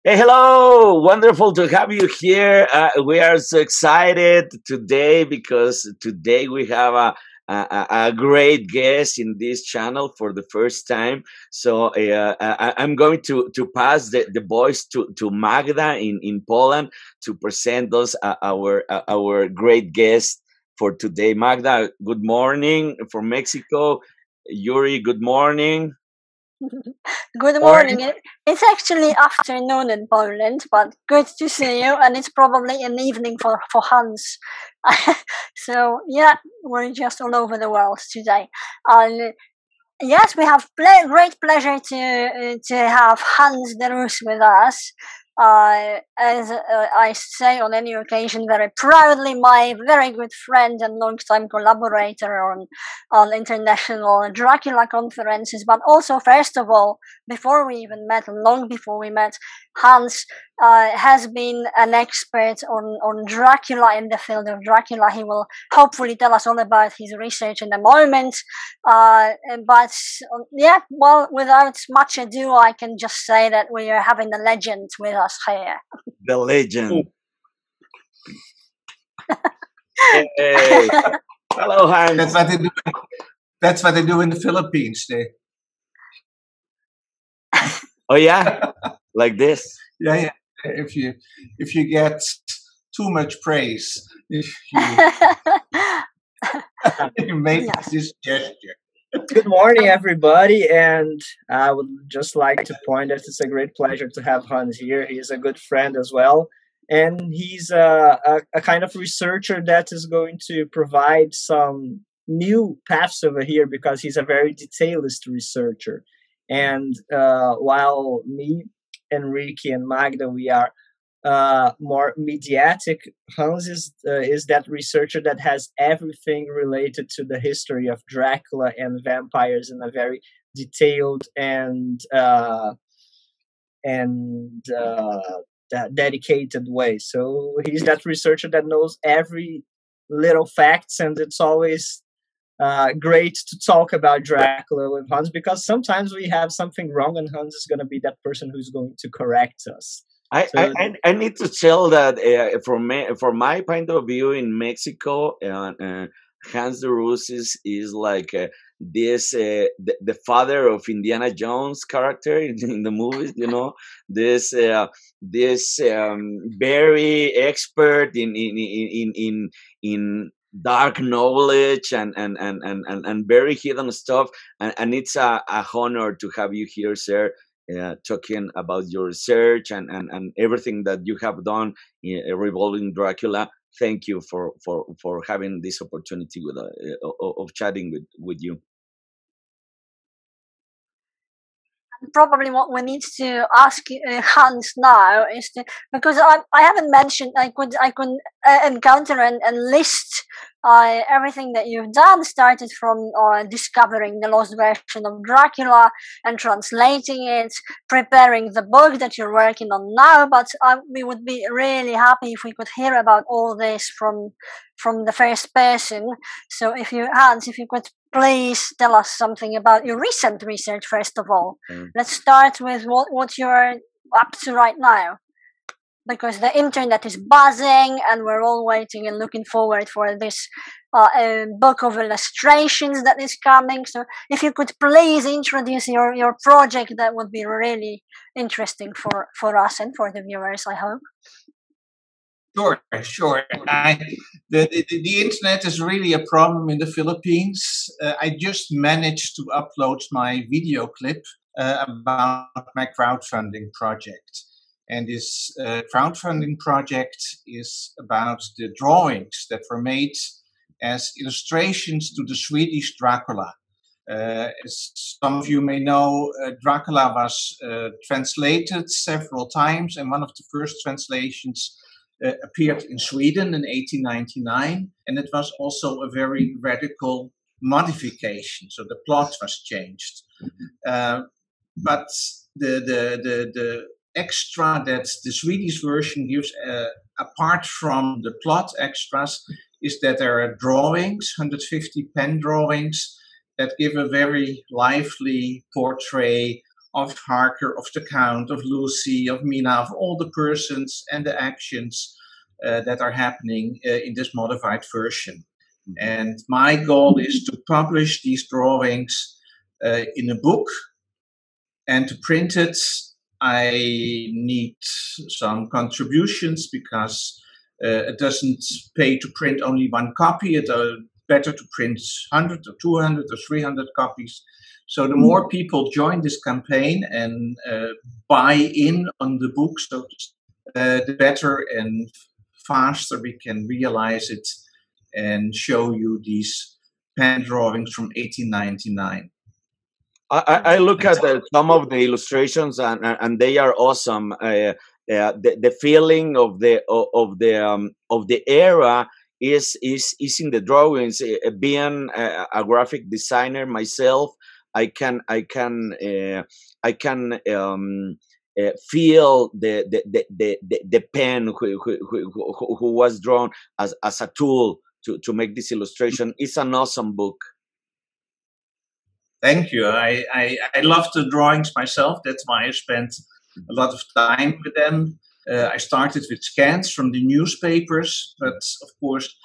Hey, hello! Wonderful to have you here. We are so excited today because today we have a great guest in this channel for the first time. So I'm going to pass the voice to Magda in Poland to present us our great guest for today. Magda, good morning from Mexico. Yuri, good morning. Good morning. It's actually afternoon in Poland, but good to see you. And it's probably an evening for Hans. So, yeah, we're just all over the world today. Yes, we have great pleasure to have Hans the Roos with us. As I say on any occasion, very proudly, my very good friend and long-time collaborator on international Dracula conferences. But also, first of all, before we even met, and long before we met, Hans has been an expert on Dracula in the field of Dracula. He will hopefully tell us all about his research in a moment. But yeah, well, without much ado, I can just say that we are having a legend with us here. The legend. Hey. Hello, Hans. That's what they do. That's what they do in the Philippines. Oh yeah, like this. Yeah. If you get too much praise, if you make this gesture. Good morning, everybody, and I would just like to point out it's a great pleasure to have Hans here. He's a good friend as well, and he's a kind of researcher that is going to provide some new paths over here because he's a very detailist researcher. And while me, Enrique, and Magda, we are more mediatic, Hans is that researcher that has everything related to the history of Dracula and vampires in a very detailed and dedicated way. So he's that researcher that knows every little facts, and it's always great to talk about Dracula with Hans because sometimes we have something wrong, and Hans is going to be that person who's going to correct us. I need to tell that from my point of view in Mexico, Hans the Roos is like this the father of Indiana Jones character in the movies. You know, this very expert in dark knowledge and very hidden stuff, and it's a honor to have you here, sir. Talking about your research and everything that you have done revolving Dracula. Thank you for having this opportunity with of chatting with you. Probably what we need to ask Hans now is because I haven't mentioned I could encounter and list everything that you've done, started from discovering the lost version of Dracula and translating it, preparing the book that you're working on now. But we would be really happy if we could hear about all this from the first person. So Hans, if you could please tell us something about your recent research, first of all. Let's start with what you're up to right now, because the internet is buzzing and we're all waiting and looking forward for this book of illustrations that is coming. So if you could please introduce your project, that would be really interesting for us and for the viewers, I hope. Sure. The internet is really a problem in the Philippines. I just managed to upload my video clip about my crowdfunding project. And this crowdfunding project is about the drawings that were made as illustrations to the Swedish Dracula. As some of you may know, Dracula was translated several times, and one of the first translations appeared in Sweden in 1899, and it was also a very radical modification. So the plot was changed, but the extra that the Swedish version gives, apart from the plot extras, is that there are drawings, 150 pen drawings, that give a very lively portrait of Harker, of the Count, of Lucy, of Mina, of all the persons and the actions that are happening in this modified version. And my goal is to publish these drawings in a book, and to print it, I need some contributions because it doesn't pay to print only one copy. It's better to print 100 or 200 or 300 copies. So the more people join this campaign and buy in on the book, so the better and faster we can realize it and show you these pen drawings from 1899. I look at some of the illustrations and they are awesome. The feeling of the era is in the drawings. Being a graphic designer myself, I can feel the pen who was drawn as a tool to make this illustration. It's an awesome book. Thank you. I love the drawings myself. That's why I spent a lot of time with them. I started with scans from the newspapers, but of course,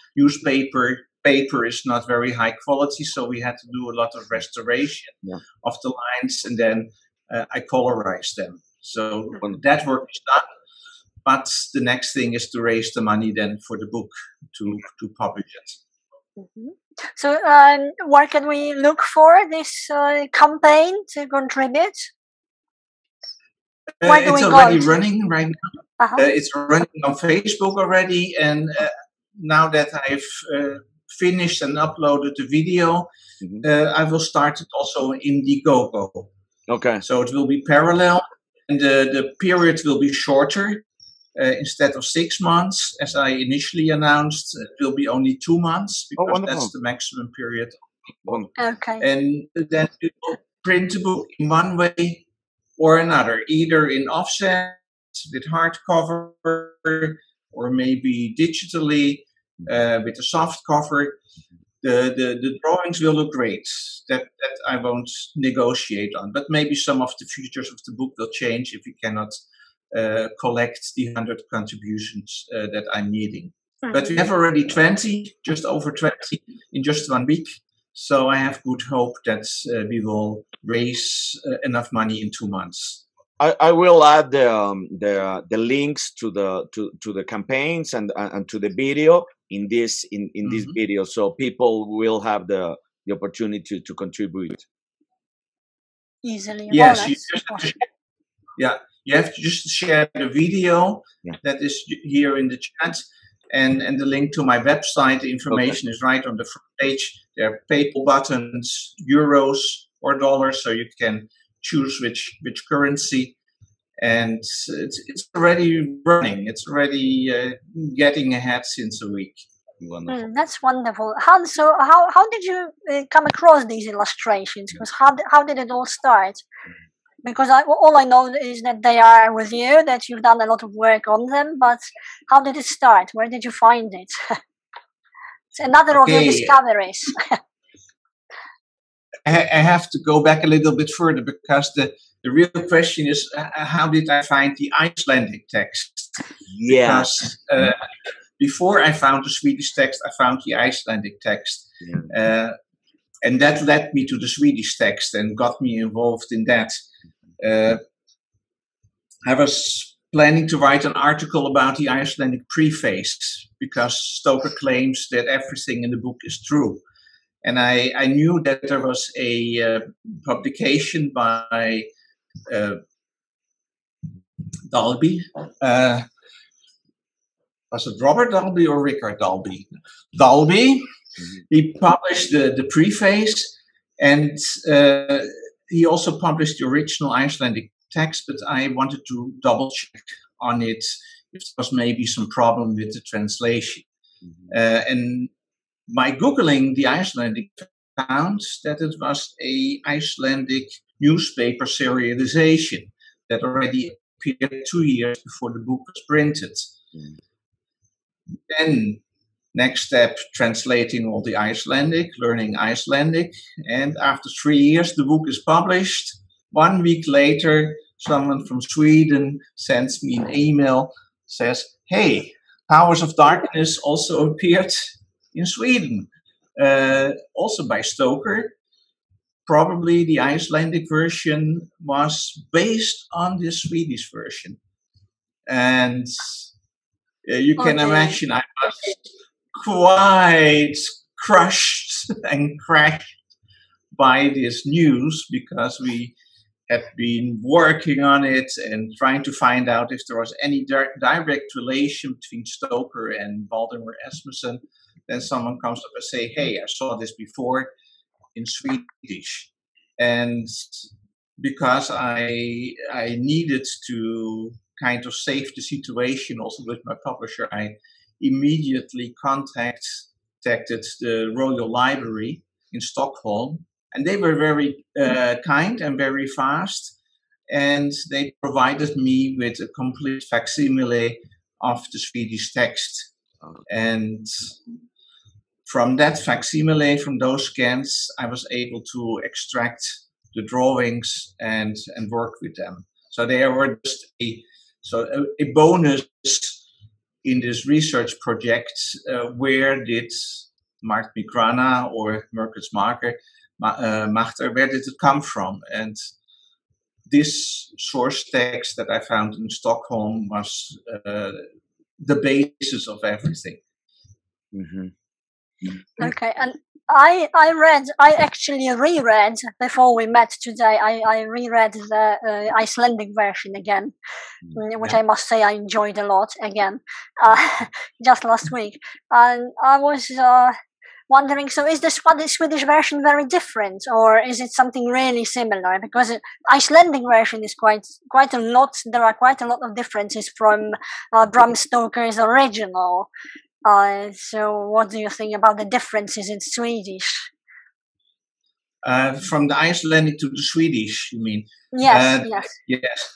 paper is not very high quality, so we had to do a lot of restoration of the lines, and then I colorized them. So that work is done. But the next thing is to raise the money then for the book to publish it. Mm-hmm. So, where can we look for this campaign to contribute? It's already running right now. It's running on Facebook already, and now that I've finished and uploaded the video, I will start it also in Indiegogo. Okay. So it will be parallel, and the period will be shorter. Instead of 6 months, as I initially announced, it will be only 2 months because that's the maximum period. Okay. And then we will print the book in one way or another, either in offset with hardcover or maybe digitally with a soft cover. The drawings will look great. That I won't negotiate on, but maybe some of the features of the book will change if we cannot collect the 100 contributions that I'm needing. But we have already 20, just over 20 in just 1 week. So I have good hope that we will raise enough money in 2 months. I will add the links to the campaigns and to the video in this video, so people will have the opportunity to contribute easily. Yes, you have to just share the video that is here in the chat, and the link to my website. The information is right on the front page. There are PayPal buttons, euros or dollars, so you can choose which currency. And it's already running. It's already getting ahead since a week. That's wonderful. Hans, so how did you come across these illustrations? Because how did it all start? Because all I know is that they are with you, that you've done a lot of work on them, but how did it start? Where did you find it? It's another of your discoveries. I have to go back a little bit further, because the real question is, how did I find the Icelandic text? Yeah. Because before I found the Swedish text, I found the Icelandic text. Yeah. And that led me to the Swedish text and got me involved in that. I was planning to write an article about the Icelandic preface, because Stoker claims that everything in the book is true. And I knew that there was a publication by Dalby. Was it Robert Dalby or Richard Dalby? Dalby. He published the preface, and he also published the original Icelandic text, but I wanted to double check on it if there was maybe some problem with the translation. And by Googling the Icelandic, found that it was a Icelandic newspaper serialization that already appeared 2 years before the book was printed. Then, next step, translating all the Icelandic, learning Icelandic, and after 3 years the book is published, 1 week later, someone from Sweden sends me an email, says, hey, Powers of Darkness also appeared in Sweden, also by Stoker. Probably the Icelandic version was based on the Swedish version. And you can imagine I was quite crushed and crashed by this news, because we had been working on it and trying to find out if there was any direct relation between Stoker and Valdemar Asmussen. Then someone comes up and say, hey, I saw this before in Swedish. And because I needed to kind of save the situation also with my publisher, I immediately contacted the Royal Library in Stockholm, and they were very kind and very fast, and they provided me with a complete facsimile of the Swedish text. And from that facsimile, from those scans, I was able to extract the drawings and work with them. So they were just a bonus in this research project. Where did Mark Migrana or Merkels Machter, where did it come from? And this source text that I found in Stockholm was the basis of everything. Mm-hmm. Okay, and I actually reread before we met today. I reread the Icelandic version again, which I must say I enjoyed a lot again, just last week. And I was wondering, so is the Swedish version very different, or is it something really similar? Because the Icelandic version is quite a lot. There are quite a lot of differences from Bram Stoker's original. So what do you think about the differences in Swedish? From the Icelandic to the Swedish, you mean? Yes, yes.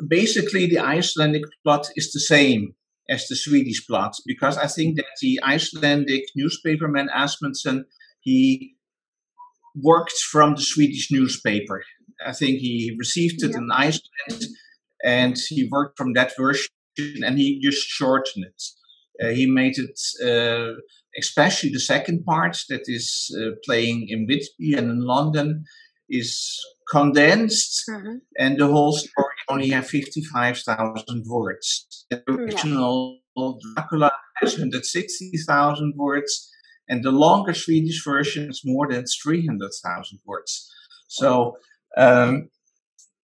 Basically, the Icelandic plot is the same as the Swedish plot, because I think that the Icelandic newspaperman Asmussen, he worked from the Swedish newspaper. I think he received it in Iceland, and he worked from that version, and he just shortened it. He made it, especially the second part that is playing in Whitby and in London, is condensed, and the whole story only has 55,000 words. The original Dracula has 160,000 words, and the longer Swedish version is more than 300,000 words. So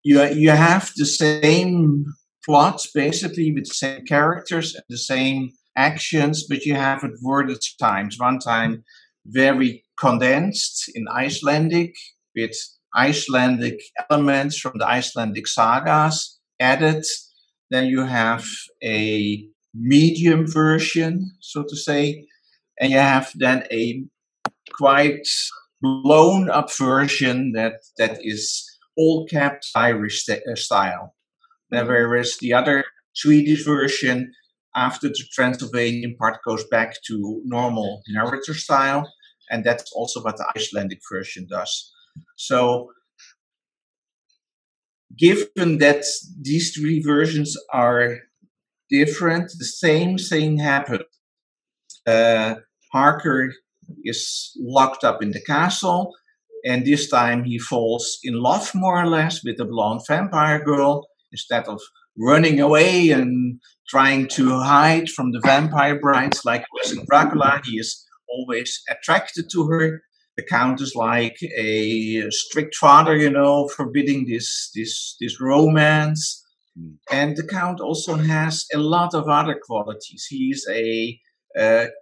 you have the same plot, basically, with the same characters and the same actions, but you have it worded times. One time very condensed in Icelandic, with Icelandic elements from the Icelandic sagas added. Then you have a medium version, so to say, and you have then a quite blown up version that is all capped Irish style. Whereas the other Swedish version, after the Transylvanian part, goes back to normal narrator style, and that's also what the Icelandic version does. So, given that these three versions are different, the same thing happened. Harker is locked up in the castle, and this time he falls in love, more or less, with a blonde vampire girl, instead of running away and trying to hide from the vampire brides like it was in Dracula. He is always attracted to her. The Count is like a strict father, forbidding this romance. And the Count also has a lot of other qualities. He's a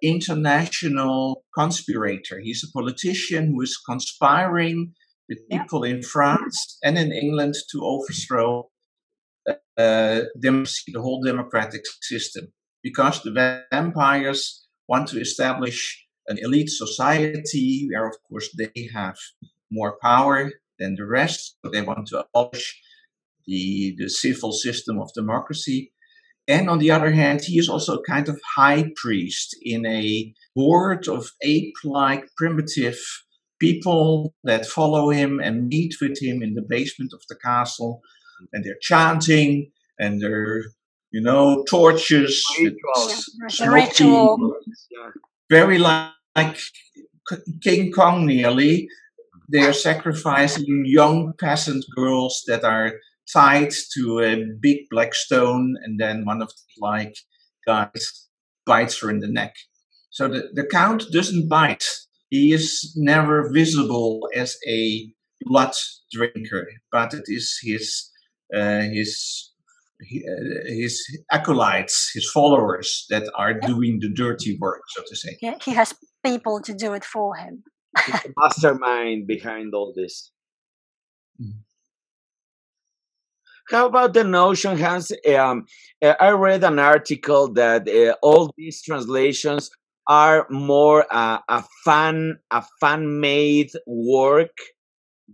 international conspirator. He's a politician who is conspiring with people in France and in England to overthrow democracy, the whole democratic system, because the vampires want to establish an elite society where, of course, they have more power than the rest. So they want to abolish the civil system of democracy. And on the other hand, he is also a kind of high priest in a horde of ape-like primitive people that follow him and meet with him in the basement of the castle, and they're chanting and they're, torches with ritual. very like King Kong nearly. They are sacrificing young peasant girls that are tied to a big black stone, and then one of the guys bites her in the neck. So the count doesn't bite. He is never visible as a blood drinker, but it is his acolytes, his followers, that are doing the dirty work, so to say. Yeah, he has people to do it for him. He's the mastermind behind all this. How about the notion, Hans? I read an article that all these translations are more a fan-made work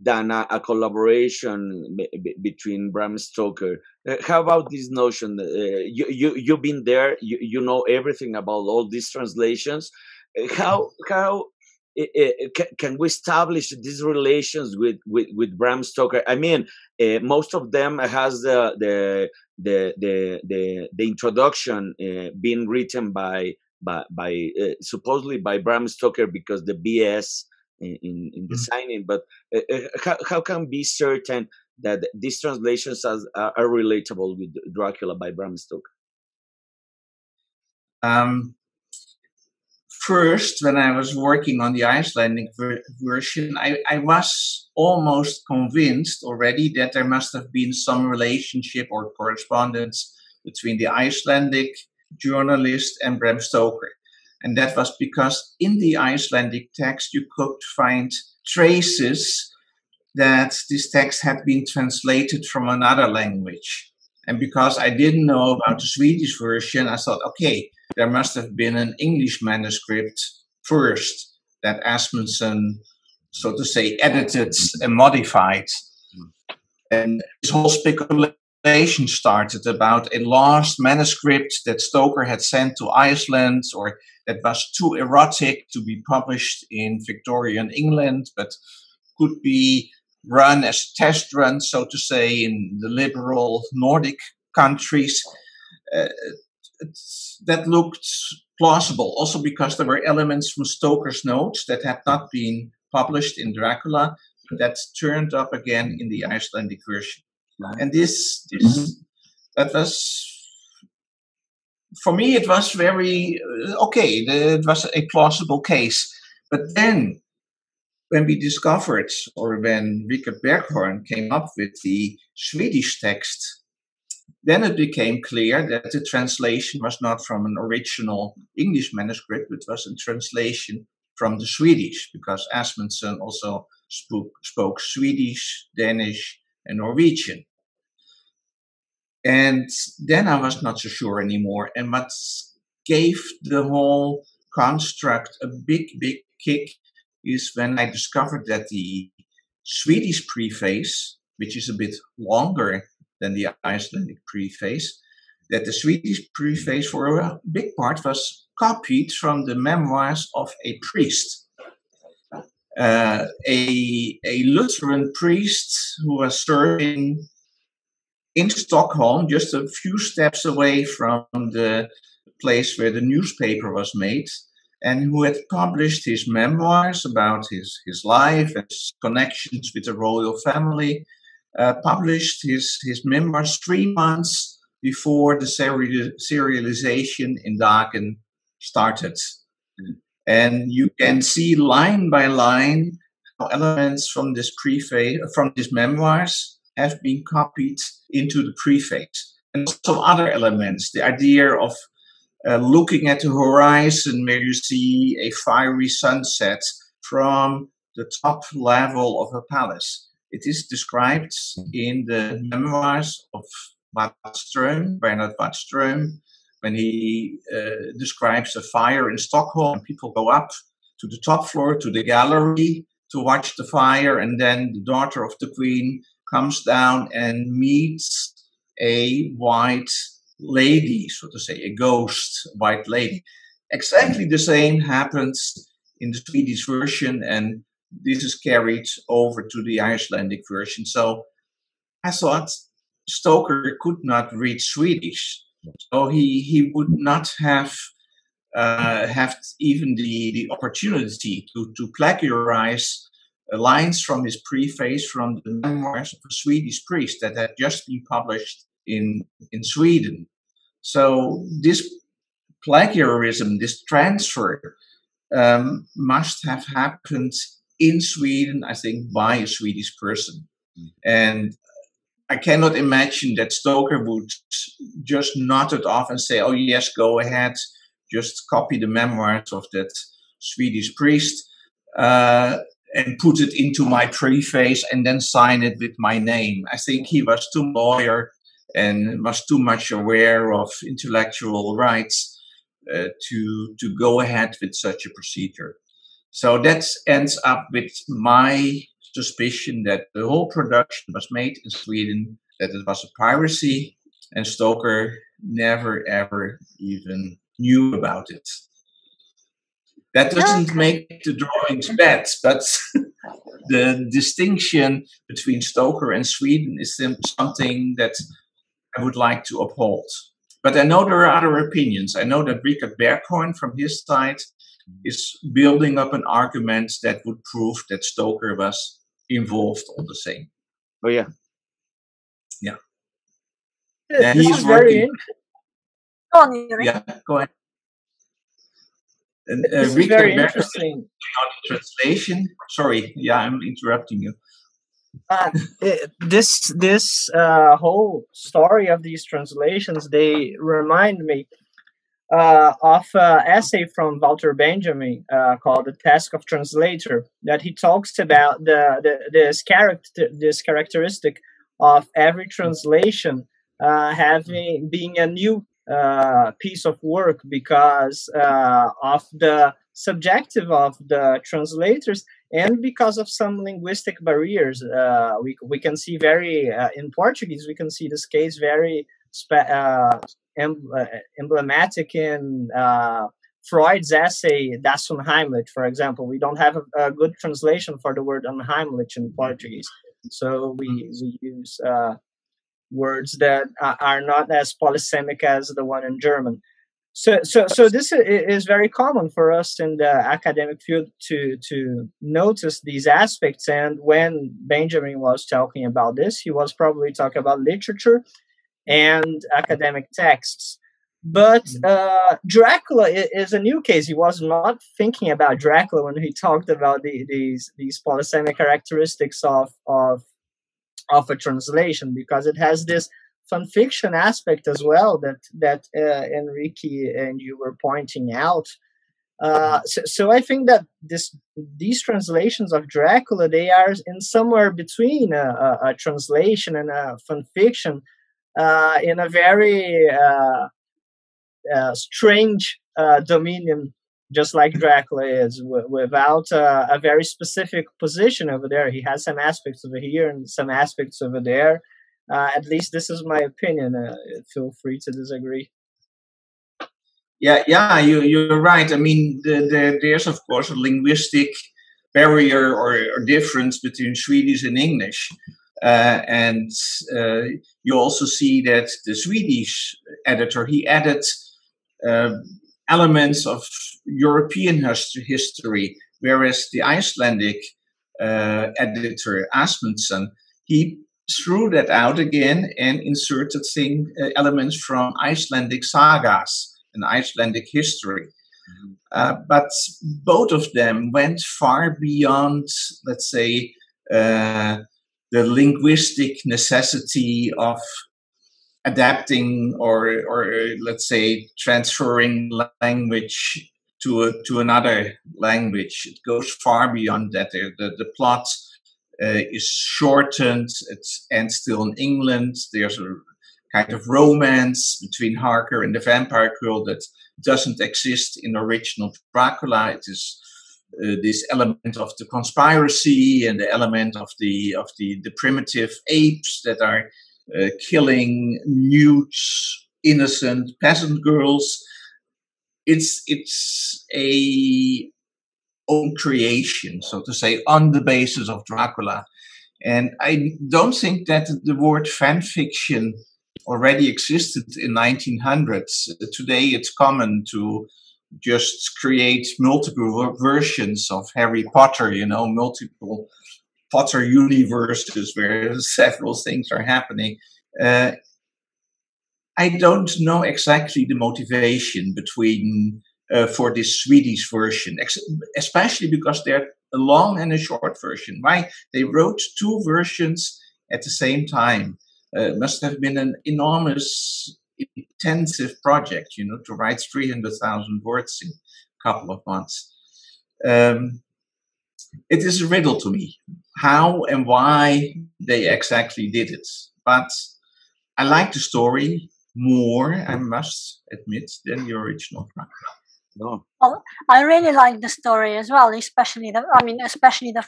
than a collaboration between Bram Stoker. How about this notion? You've been there. You know everything about all these translations. How can we establish these relations with Bram Stoker? I mean, most of them has the introduction being written by supposedly by Bram Stoker, because the BS in the signing. But how can be certain that these translations are relatable with Dracula by Bram Stoker? First, when I was working on the Icelandic version, I was almost convinced already that there must have been some relationship or correspondence between the Icelandic journalist and Bram Stoker. And that was because in the Icelandic text you could find traces that this text had been translated from another language. And because I didn't know about the Swedish version, I thought, okay, there must have been an English manuscript first that Asmundsen, so to say, edited and modified. And this whole speculation started about a lost manuscript that Stoker had sent to Iceland, or that was too erotic to be published in Victorian England, but could be run as a test run, so to say, in the liberal Nordic countries. That looked plausible, also because there were elements from Stoker's notes that had not been published in Dracula, but that turned up again in the Icelandic version. And that was, for me, it was very okay. It was a plausible case. But then, when we discovered, or when Richard Berghorn came up with the Swedish text, then it became clear that the translation was not from an original English manuscript, but was a translation from the Swedish, because Asmundsen also spoke Swedish, Danish, and Norwegian. And then I was not so sure anymore. And what gave the whole construct a big kick is when I discovered that the Swedish preface, which is a bit longer than the Icelandic preface, that the Swedish preface for a big part was copied from the memoirs of a priest, a Lutheran priest who was serving in Stockholm, just a few steps away from the place where the newspaper was made, and who had published his memoirs about his life and his connections with the royal family. Published his memoirs 3 months before the serialization in Dagen started. And you can see line by line how elements from this preface, from these memoirs, have been copied into the preface. And also other elements, the idea of looking at the horizon where you see a fiery sunset from the top level of a palace. It is described in the memoirs of Bernard Wahlström, when he describes a fire in Stockholm. People go up to the top floor, to the gallery, to watch the fire, and then the daughter of the queen comes down and meets a white lady, so to say, a ghost white lady. Exactly the same happens in the Swedish version, and this is carried over to the Icelandic version. So I thought Stoker could not read Swedish, so he would not have even the opportunity to plagiarize lines from his preface from the memoirs of a Swedish priest that had just been published in Sweden. So this plagiarism, this transfer, must have happened in Sweden, I think, by a Swedish person. And I cannot imagine that Stoker would just nod it off and say, oh yes, go ahead, just copy the memoirs of that Swedish priest and put it into my preface and then sign it with my name. I think he was too lawyer and was too much aware of intellectual rights to go ahead with such a procedure. So that ends up with my suspicion that the whole production was made in Sweden, that it was a piracy, and Stoker never ever even knew about it. That doesn't make the drawings bad, but the distinction between Stoker and Sweden is something that I would like to uphold. But I know there are other opinions. I know that Richard Berghoorn from his side is building up an argument that would prove that Stoker was involved all the same. Oh, yeah. Yeah. This is very Yuri. Yeah, go ahead. And, this is very interesting. Translation. Sorry, yeah, I'm interrupting you. This whole story of these translations, they remind me of an essay from Walter Benjamin called "The Task of Translator," that he talks about this characteristic of every translation being a new piece of work because of the subjective of the translators and because of some linguistic barriers. We can see in Portuguese, we can see this case very emblematic in Freud's essay Das Unheimlich, for example. We don't have a good translation for the word unheimlich in Portuguese, so we use words that are not as polysemic as the one in German. So this is very common for us in the academic field to notice these aspects. And when Benjamin was talking about this, he was probably talking about literature and academic texts. But Dracula is a new case. He was not thinking about Dracula when he talked about these polysemic characteristics of a translation, because it has this fun fiction aspect as well that Enrique and you were pointing out. So I think that these translations of Dracula, they are in somewhere between a translation and a fun fiction, in a very strange dominion, just like Dracula is, without a very specific position over there. He has some aspects over here and some aspects over there. At least this is my opinion. Feel free to disagree. Yeah, you're right. I mean, there's of course a linguistic barrier or difference between Swedish and English. And you also see that the Swedish editor, he added elements of European history, whereas the Icelandic editor, Asmundsson, he threw that out again and inserted elements from Icelandic sagas and Icelandic history. But both of them went far beyond, let's say, the linguistic necessity of adapting or let's say transferring language to another language. It goes far beyond that. The plot is shortened. It ends still in England. There's a kind of romance between Harker and the vampire girl that doesn't exist in original Dracula. It is this element of the conspiracy and the element of the primitive apes that are killing newts, innocent peasant girls. It's a own creation, so to say, on the basis of Dracula. And I don't think that the word fan fiction already existed in 1900s. Today it's common to just create multiple versions of Harry Potter, multiple Potter universes where several things are happening. I don't know exactly the motivation between for this Swedish version, especially because they're a long and a short version. Why they wrote two versions at the same time? Must have been an enormous, intensive project, to write 300,000 words in a couple of months. It is a riddle to me how and why they exactly did it. But I like the story more, I must admit, than the original Dracula. No. Well, I really like the story as well, especially the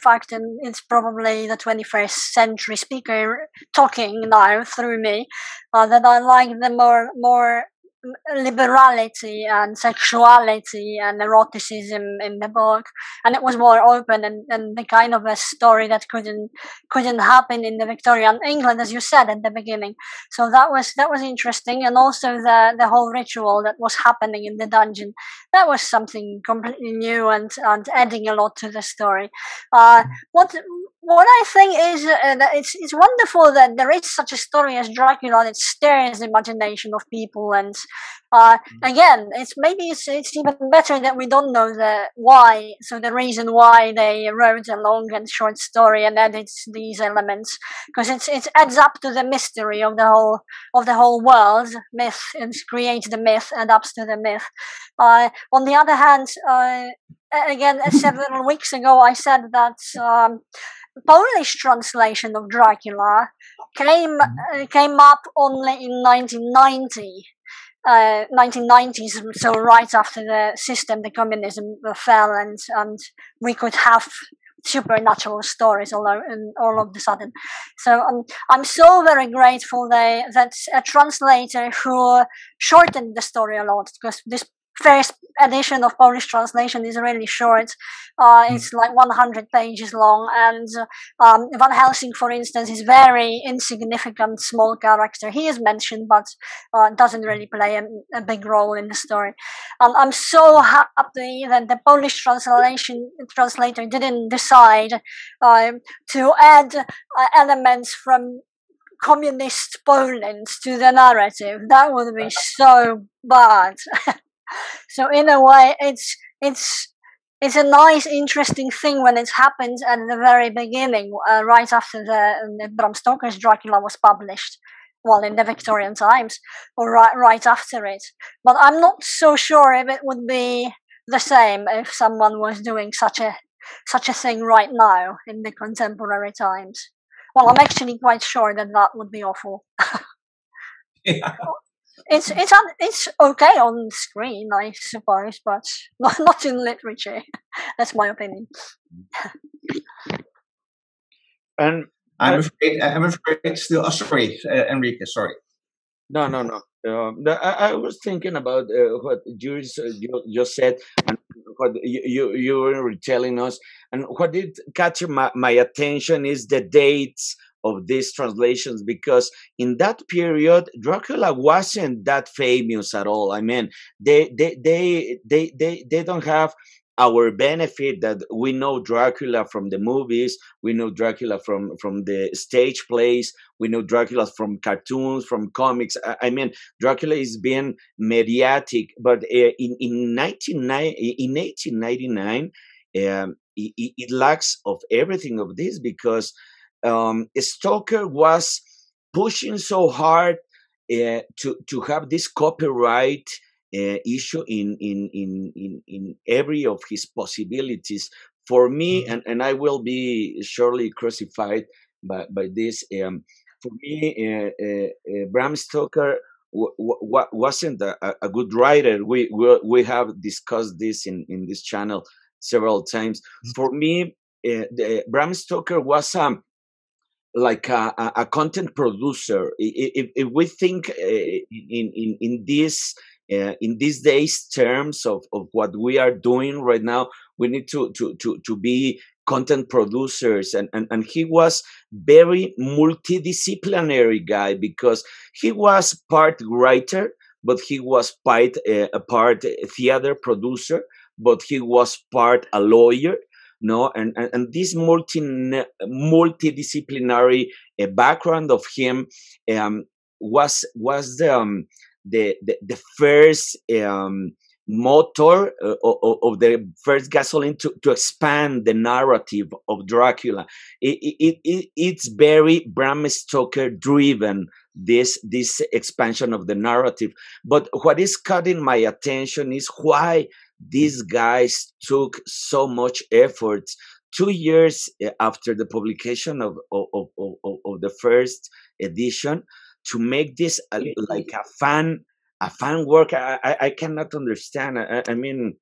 fact that it's probably the 21st century speaker talking now through me, that I like the more liberality and sexuality and eroticism in the book, and it was more open and the kind of a story that couldn't happen in the Victorian England, as you said at the beginning. So that was interesting, and also the whole ritual that was happening in the dungeon, that was something completely new and adding a lot to the story. What I think is that it's wonderful that there is such a story as Dracula that stirs the imagination of people, and again, it's even better that we don't know the why, so the reason why they wrote a long and short story and added these elements, because it adds up to the mystery of the whole world myth, and creates the myth, adapts to the myth. On the other hand, again, several weeks ago, I said that Polish translation of Dracula came up only in 1990. 1990s, so right after the communism fell, and we could have supernatural stories all of a sudden. So I'm so very grateful that a translator who shortened the story a lot, because this first edition of Polish translation is really short. It's like 100 pages long, and Van Helsing, for instance, is very insignificant, small character. He is mentioned, but doesn't really play a big role in the story. I'm so happy that the Polish translator didn't decide to add elements from communist Poland to the narrative. That would be so bad. So in a way, it's a nice, interesting thing when it happens at the very beginning, right after the Bram Stoker's Dracula was published, well, in the Victorian times, or right after it. But I'm not so sure if it would be the same if someone was doing such a thing right now in the contemporary times. Well, I'm actually quite sure that would be awful. Yeah. It's okay on screen, I suppose, but not in literature. That's my opinion. And I'm afraid still. Oh, sorry, Enrique. Sorry. No. I was thinking about what you just said, and what you were telling us, and what did catch my attention is the dates of these translations, because in that period Dracula wasn't that famous at all. I mean, they don't have our benefit that we know Dracula from the movies, we know Dracula from the stage plays, we know Dracula from cartoons, from comics. I mean, Dracula is being mediatic, but in 1899, it lacks of everything of this, because Stoker was pushing so hard to have this copyright issue in every of his possibilities. For me, and I will be surely crucified by this. For me, Bram Stoker wasn't a good writer. We have discussed this in this channel several times. For me, Bram Stoker was like a content producer. If we think in these days terms of what we are doing right now, we need to be content producers, and he was very multidisciplinary guy, because he was part writer, but he was a part theater producer, but he was part a lawyer, no, and this multidisciplinary background of him was the first motor of the first gasoline to expand the narrative of Dracula. It's very Bram Stoker driven, this expansion of the narrative. But what is cutting my attention is why these guys took so much effort 2 years after the publication of the first edition to make this like a fan work. I cannot understand. I mean,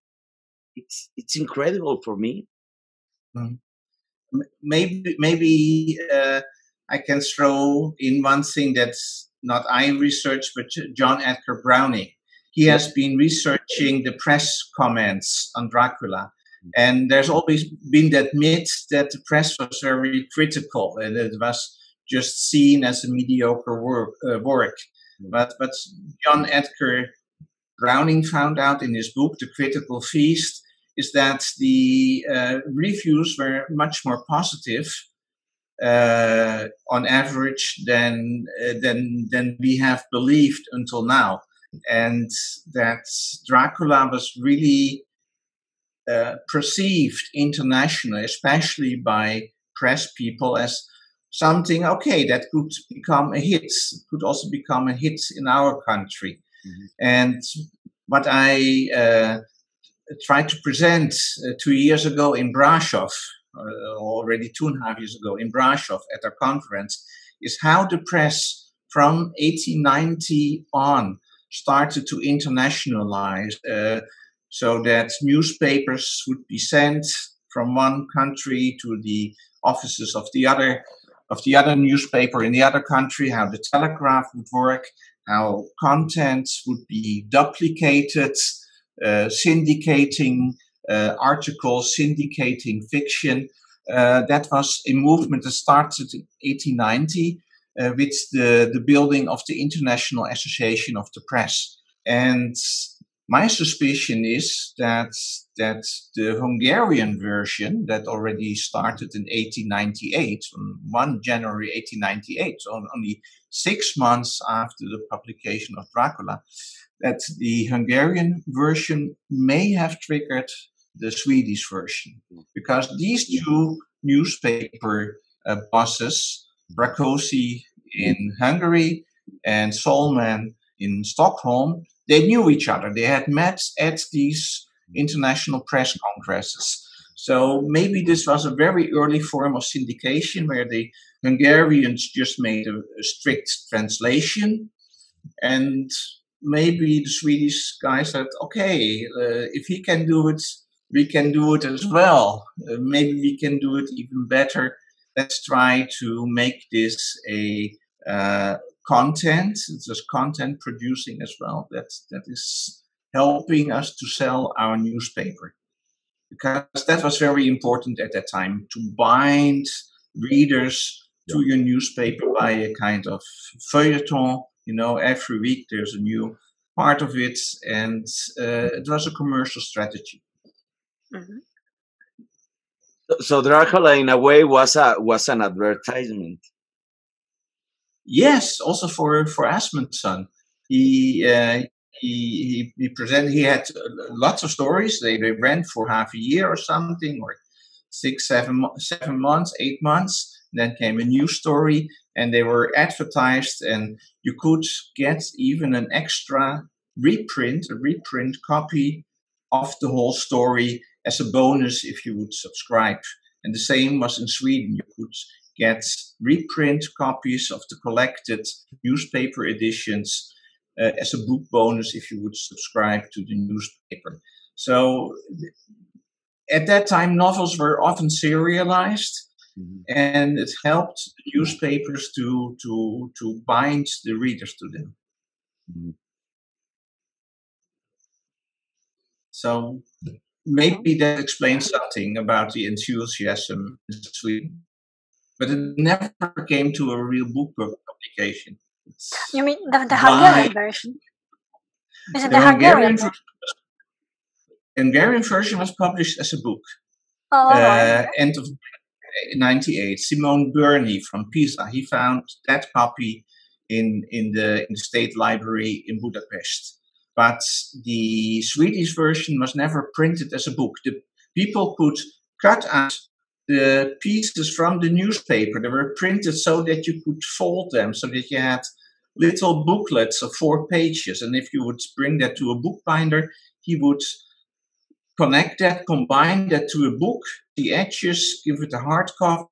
it's incredible for me. Maybe I can throw in one thing that's not I researched, but John Edgar Browning. He has been researching the press comments on Dracula. And there's always been that myth that the press was very critical and it was just seen as a mediocre work. But John Edgar Browning found out in his book, The Critical Feast, is that the reviews were much more positive on average than we have believed until now. And that Dracula was really perceived internationally, especially by press people, as something, okay, that could become a hit, could also become a hit in our country. And what I tried to present 2 years ago in Brasov, already 2.5 years ago in Brasov at our conference, is how the press from 1890 on started to internationalize, so that newspapers would be sent from one country to the offices of the other newspaper in the other country, how the telegraph would work, how content would be duplicated, syndicating articles, syndicating fiction. That was a movement that started in 1890 with the building of the International Association of the Press. And my suspicion is that the Hungarian version that already started in 1898, on 1 January 1898, so only 6 months after the publication of Dracula, that the Hungarian version may have triggered the Swedish version. Because these two newspaper bosses, Brakosi in Hungary and Solman in Stockholm, they knew each other. They had met at these international press congresses. So maybe this was a very early form of syndication where the Hungarians just made a strict translation, and maybe the Swedish guy said, okay, if he can do it, we can do it as well. Maybe we can do it even better. Let's try to make this a content. It's just content producing as well. That is helping us to sell our newspaper. Because that was very important at that time, to bind readers to your newspaper by a kind of feuilleton. You know, every week there's a new part of it, and it was a commercial strategy. So Dracula, in a way, was an advertisement. Yes, also for Asmundson. He presented. He had lots of stories. They ran for half a year or something, or 6, 7 months, 8 months. Then came a new story, and they were advertised, and you could get even an extra reprint copy of the whole story as a bonus if you would subscribe. And the same was in Sweden. You could get reprint copies of the collected newspaper editions as a book bonus if you would subscribe to the newspaper. So at that time, novels were often serialized, and it helped newspapers to bind the readers to them. So maybe that explains something about the enthusiasm in Sweden. But it never came to a real book publication. You mean the Hungarian version? Is it the Hungarian version? Hungarian version was published as a book. Oh, right. End of 98. Simone Burney from Pisa, he found that copy in the State Library in Budapest. But the Swedish version was never printed as a book. The people could cut out the pieces from the newspaper. They were printed so that you could fold them, so that you had little booklets of 4 pages. And if you would bring that to a bookbinder, he would connect that, combine that to a book, the edges, give it a hard cover,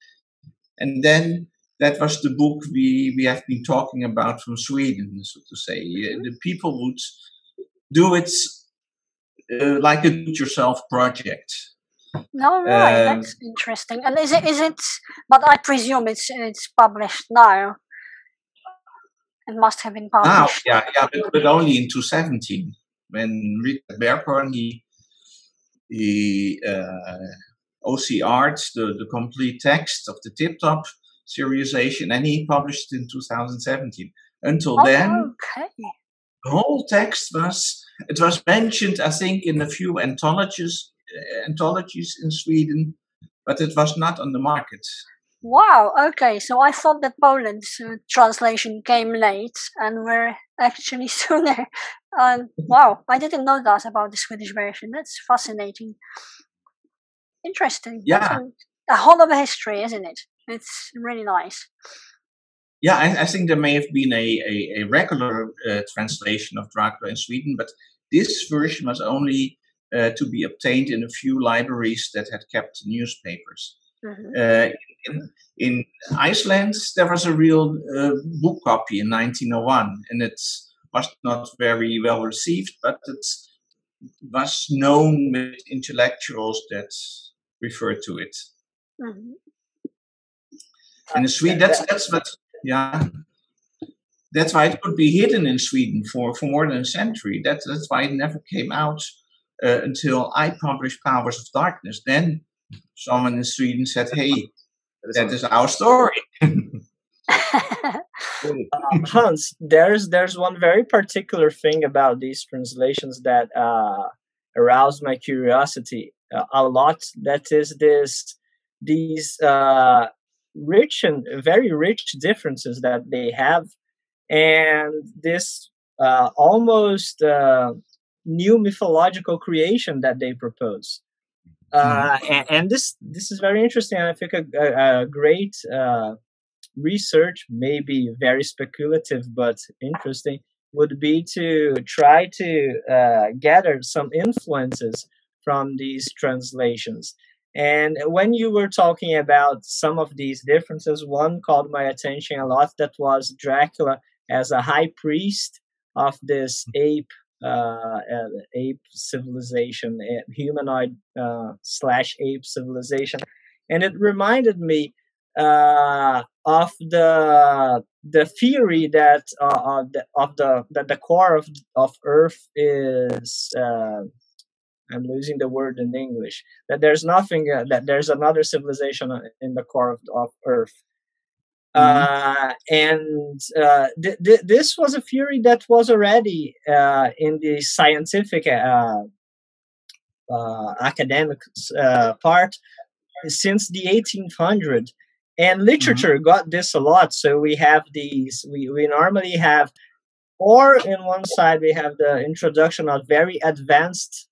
and then that was the book we have been talking about from Sweden, so to say. The people would do it like a do-it-yourself project. No, right, that's interesting. And is it? But I presume it's published now. It must have been published. Now, yeah, but only in 2017 when Richard Berghorn he OCR'd the complete text of the Tip Top serialization, and he published it in 2017. Until then, the whole text was mentioned, I think, in a few anthologies in Sweden, but it was not on the market. Wow, okay, so I thought that Poland's translation came late and we're actually sooner. Wow, I didn't know that about the Swedish version. That's fascinating. Interesting. Yeah. A whole of a history, isn't it? It's really nice. Yeah, I think there may have been a regular translation of Dracula in Sweden, but this version was only to be obtained in a few libraries that had kept newspapers. Mm-hmm. In Iceland, there was a real book copy in 1901, and it was not very well received, but it was known with intellectuals that referred to it. Mm-hmm. And in Sweden, that's what, yeah, that's why it could be hidden in Sweden for more than a century. That's why it never came out until I published Powers of Darkness. Then someone in Sweden said, "Hey, that is our story." Hans, there's one very particular thing about these translations that aroused my curiosity a lot. That is these rich and very rich differences that they have, and this almost new mythological creation that they propose. And this is very interesting. I think a great research, maybe very speculative but interesting, would be to try to gather some influences from these translations. And when you were talking about some of these differences, one called my attention a lot. That was Dracula as a high priest of this ape civilization, humanoid / ape civilization, and it reminded me of the theory that the core of Earth is. I'm losing the word in English. That there's nothing. That there's another civilization in the core of Earth. This was a theory that was already in the scientific academic part since the 1800s, and literature got this a lot. So we have these. We normally have, or in one side we have the introduction of very advanced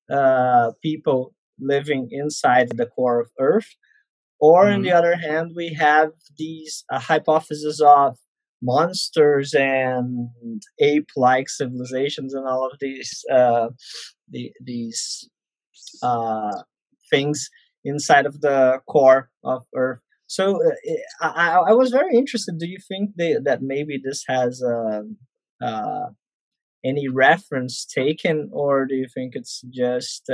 people living inside the core of Earth. Or on the other hand, we have these hypotheses of monsters and ape-like civilizations and all of these things inside of the core of Earth. So I was very interested. Do you think that maybe this has any reference taken, or do you think it's just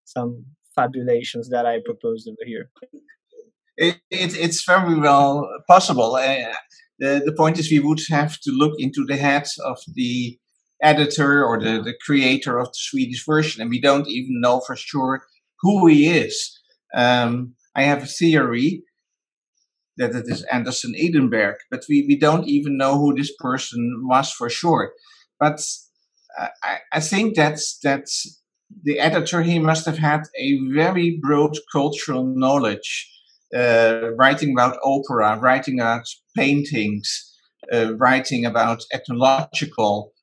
some fabulations that I proposed over here? It's very well possible. The point is, we would have to look into the heads of the editor or the creator of the Swedish version, and we don't even know for sure who he is. I have a theory that it is Anderson Edenberg, but we don't even know who this person was for sure. But I think that's the editor. He must have had a very broad cultural knowledge, writing about opera, writing about paintings, writing about ethnological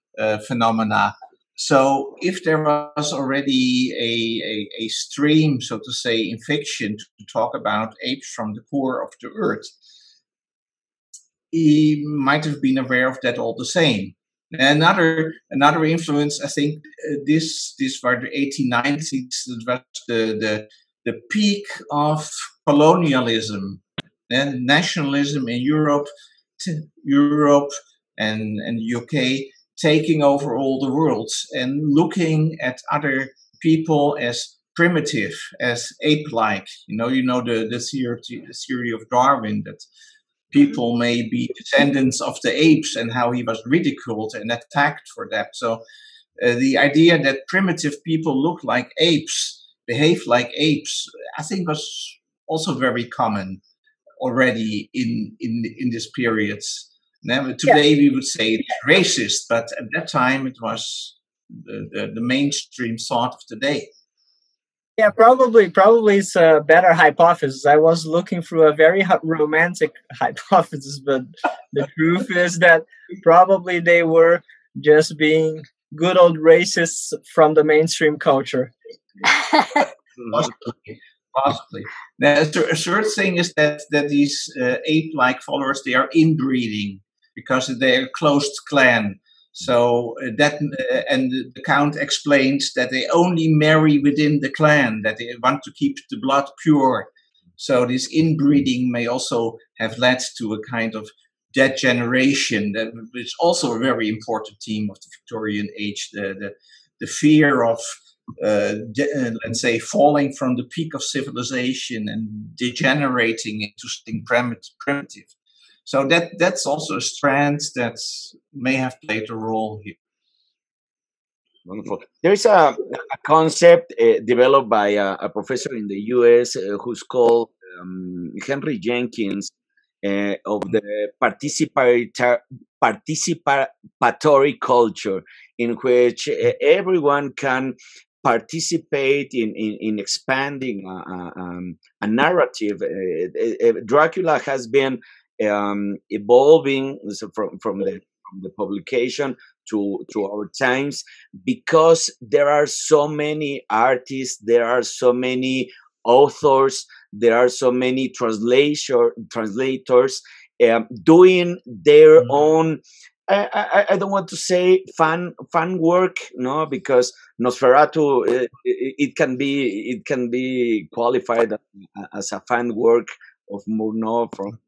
phenomena. So if there was already a stream, so to say, in fiction to talk about apes from the core of the earth, he might have been aware of that all the same. Another influence, I think, this were the 1890s. It was the peak of colonialism and nationalism in Europe and the UK, taking over all the world and looking at other people as primitive, as ape-like. You know the theory of Darwin, that people may be descendants of the apes, and how he was ridiculed and attacked for that. So the idea that primitive people look like apes, behave like apes, I think was also very common already in this period. Now, today we would say it's racist, but at that time it was the mainstream thought of the day. Yeah, probably it's a better hypothesis. I was looking through a very romantic hypothesis, but the truth is that probably they were just being good old racists from the mainstream culture. Possibly. The third thing is that these ape-like followers, they are inbreeding because they're a closed clan. So and the Count explains that they only marry within the clan, that they want to keep the blood pure. So this inbreeding may also have led to a kind of degeneration, which is also a very important theme of the Victorian age, the fear of, let's say, falling from the peak of civilization and degenerating into something primitive. So that's also a strand that may have played a role here. Wonderful. There's a concept developed by a professor in the U.S. Who's called Henry Jenkins of the participatory culture, in which everyone can participate in expanding a narrative. Dracula has been evolving from the publication to our times, because there are so many artists, there are so many authors, there are so many translators doing their own. I don't want to say fan work, no, because Nosferatu it can be qualified as a fan work of Murnau from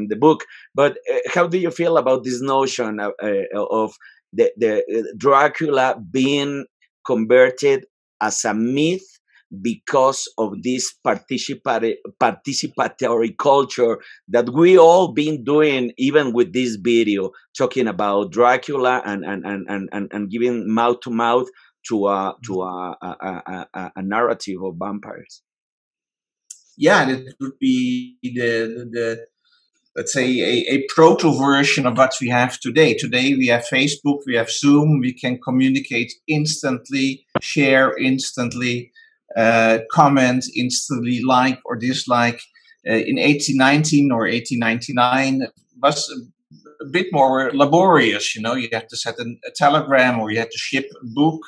the book. But how do you feel about this notion of the Dracula being converted as a myth because of this participatory culture that we all been doing, even with this video, talking about Dracula and giving mouth to mouth to a narrative of vampires? Yeah, that would be the let's say a proto version of what we have today. Today we have Facebook, we have Zoom, we can communicate instantly, share instantly, comment instantly, like or dislike. In 1819 or 1899, it was a bit more laborious. You had to send a telegram, or you had to ship a book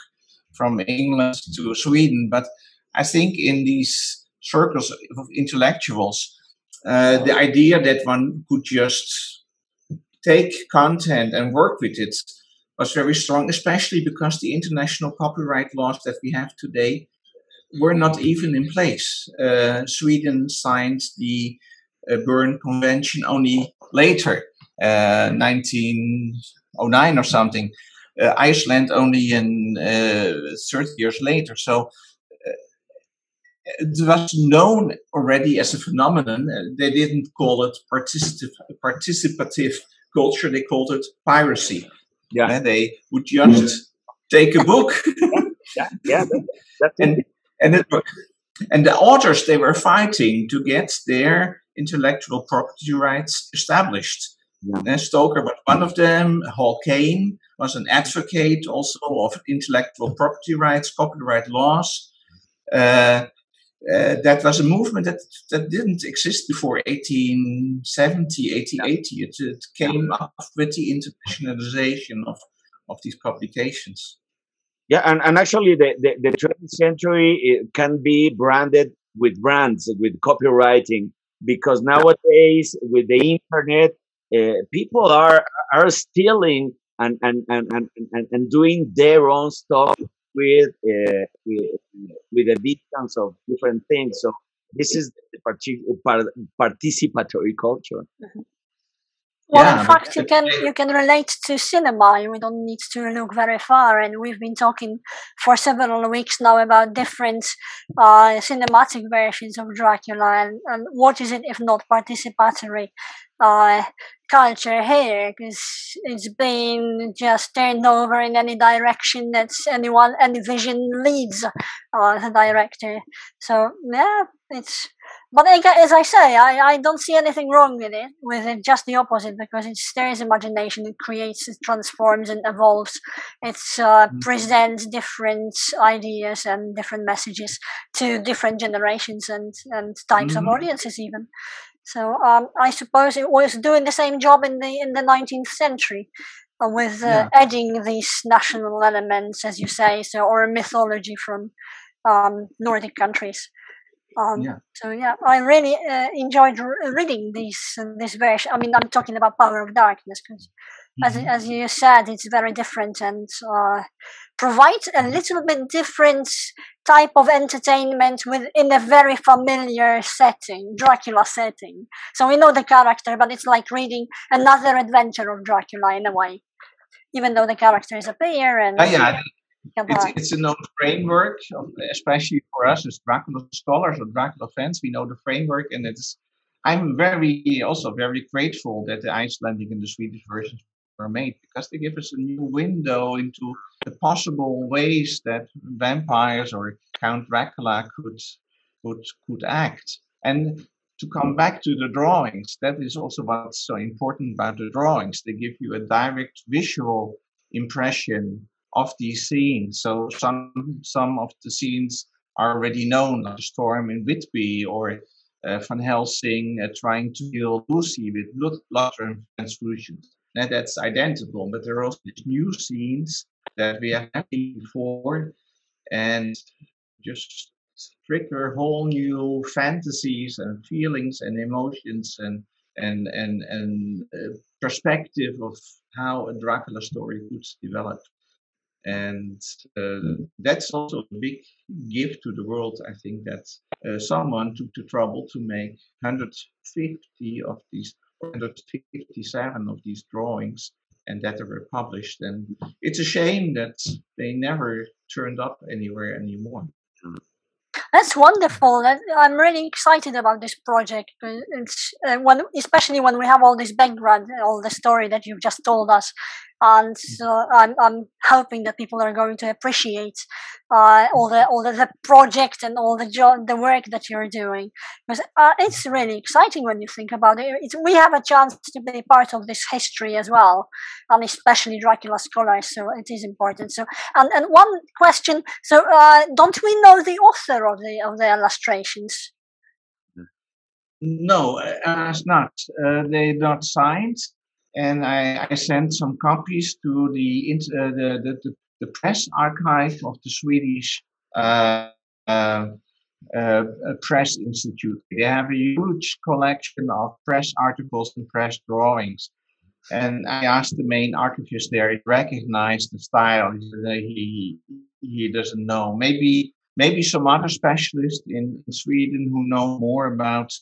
from England to Sweden. But I think in these circles of intellectuals, the idea that one could just take content and work with it was very strong, especially because the international copyright laws that we have today were not even in place. Sweden signed the Berne Convention only later, 1909 or something. Iceland only in 30 years later. So it was known already as a phenomenon. They didn't call it participative culture, they called it piracy. Yeah. And they would just take a book. That's and, and the authors, they were fighting to get their intellectual property rights established. Yeah. Stoker was one of them. Hall Caine was an advocate also of intellectual property rights, copyright laws. That was a movement that didn't exist before 1870, 1880. It came up with the internationalization of these publications. Yeah, and actually the 20th century can be branded with brands, with copywriting, because nowadays with the internet, people are stealing and doing their own stuff with a distance of different things. So this is the participatory culture. Well, in fact, you can relate to cinema. We don't need to look very far, and we've been talking for several weeks now about different cinematic versions of Dracula, and what is it if not participatory culture here? Because it's been just turned over in any direction that any vision leads the director. So yeah, it's. But as I say, I don't see anything wrong with it. Just the opposite, because it stirs imagination, it creates, it transforms and evolves. It presents different ideas and different messages to different generations and types of audiences even. So I suppose it was doing the same job in the 19th century with adding these national elements, as you say, or mythology from Nordic countries. So yeah, I really enjoyed reading this version. I mean, I'm talking about Power of Darkness because, as you said, it's very different and provides a little bit different type of entertainment within a very familiar setting, Dracula setting. So we know the character, but it's like reading another adventure of Dracula in a way, even though the characters appear and. It's a known framework, especially for us as Dracula scholars or Dracula fans. We know the framework, and I'm also very grateful that the Icelandic and the Swedish versions were made, because they give us a new window into the possible ways that vampires or Count Dracula could act. And to come back to the drawings, that is also what's so important about the drawings. They give you a direct visual impression of these scenes. So some of the scenes are already known, like the storm in Whitby or Van Helsing trying to kill Lucy with blood transfusions. And that's identical, but there are also these new scenes that we have seen before, and just trigger whole new fantasies and feelings and emotions and perspective of how a Dracula story could develop. And that's also a big gift to the world. I think that someone took the trouble to make 150 of these, 157 of these drawings, and that they were published. And it's a shame that they never turned up anywhere anymore. That's wonderful. I'm really excited about this project. It's especially when we have all this background, all the story that you've just told us, and so I'm hoping that people are going to appreciate all the project and all the work that you're doing, because it's really exciting when you think about it. We have a chance to be part of this history as well, and especially Dracula scholars. So it is important. So and one question. So don't we know the author of the illustrations? No, it's not. They're not signed. And I sent some copies to the press archive of the Swedish Press Institute. They have a huge collection of press articles and press drawings. And I asked the main archivist there, he recognized the style. He doesn't know. Maybe some other specialist in Sweden who know more about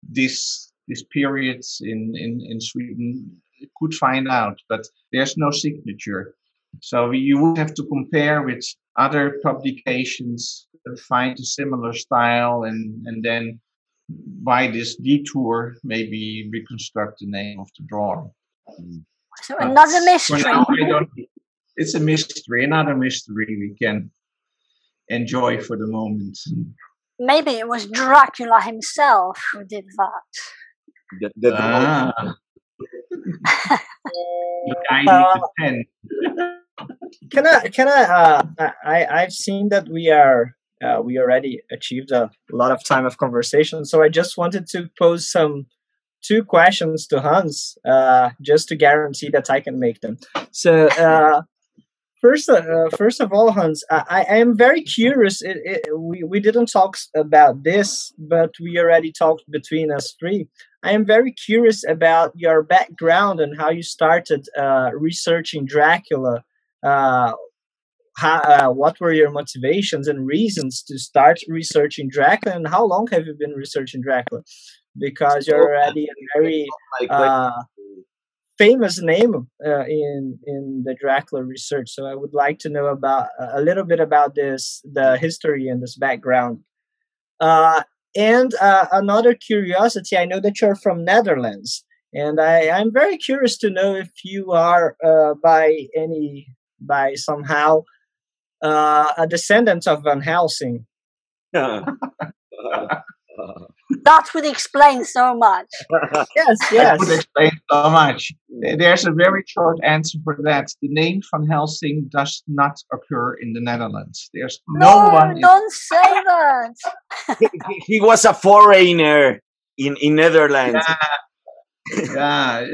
this periods in Sweden could find out, but there's no signature. So you would have to compare with other publications, find a similar style, and then by this detour maybe reconstruct the name of the drawing. So But another for mystery. now, I don't. It's a mystery, another mystery we can enjoy for the moment. Maybe it was Dracula himself who did that. The Ah, the guy Uh, with the pen. I've seen that we already achieved a lot of time of conversation, so I just wanted to pose two questions to Hans, just to guarantee that I can make them. So, first of all, Hans, I am very curious. We didn't talk about this, but we already talked between us three. I am very curious about your background and how you started researching Dracula. What were your motivations and reasons to start researching Dracula, and how long have you been researching Dracula? Because you're already a very famous name in the Dracula research. So I would like to know about a little bit about the history and this background. And another curiosity, I know that you're from Netherlands, and I'm very curious to know if you are by somehow a descendant of Van Helsing. That would explain so much. Yes, That yes. would explain so much. There's a very short answer for that. The name Van Helsing does not occur in the Netherlands. There's no one. Don't say that. he was a foreigner in Netherlands. Yeah,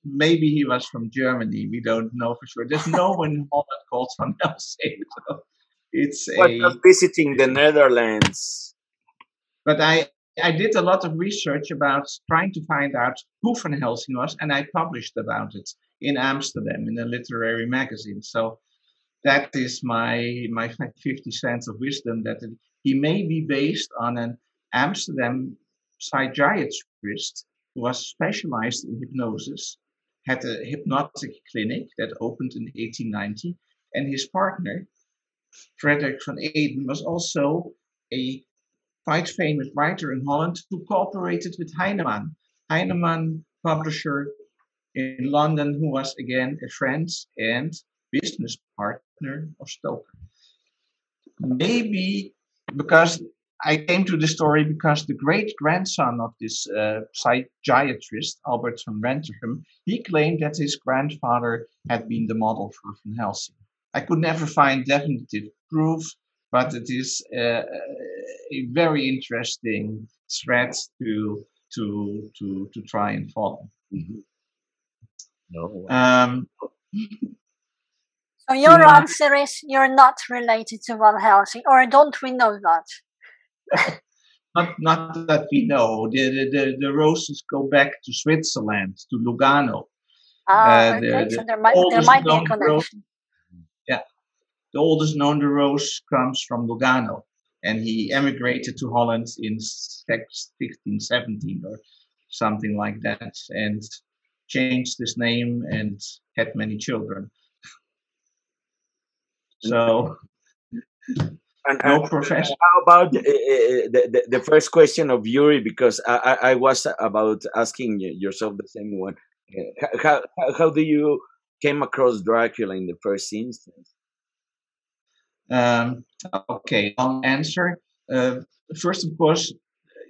maybe he was from Germany. We don't know for sure. There's no one in Holland called Van Helsing. So it's Was just visiting the Netherlands. But I did a lot of research about trying to find out who Van Helsing was, and I published about it in Amsterdam in a literary magazine. So that is my 50 cents of wisdom, that he may be based on an Amsterdam psychiatrist who was specialized in hypnosis, had a hypnotic clinic that opened in 1890, and his partner, Frederick van Eden, was also a quite famous writer in Holland who cooperated with Heinemann. Heinemann, publisher in London, who was again a friend and business partner of Stoker. Maybe because I came to the story because the great-grandson of this psychiatrist, Albert van Rentergem, he claimed that his grandfather had been the model for Van Helsing. I could never find definitive proof, but it is a very interesting thread to try and follow. Mm-hmm. No. So your answer is you're not related to Van Helsing, or don't we know that? Not that we know. The Rooses go back to Switzerland, to Lugano. Okay, so there might be a connection. The oldest known Roos comes from Lugano, and he emigrated to Holland in 1617 or something like that, and changed his name and had many children. So, no profession. How about the first question of Yuri? Because I was about asking yourself the same one. How do you came across Dracula in the first instance? Okay, long answer. First, of course,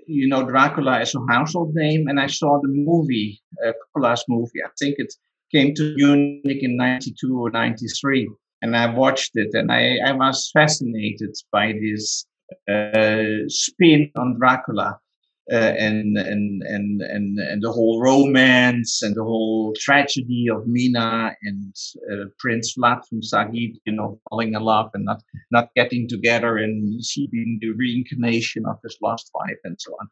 you know Dracula is a household name, and I saw the movie, Coppola's movie. I think it came to Munich in '92 or '93, and I watched it, and I was fascinated by this spin on Dracula. And the whole romance and the whole tragedy of Mina and Prince Vlad from Sahid, you know, falling in love and not getting together, and she being the reincarnation of his lost wife and so on.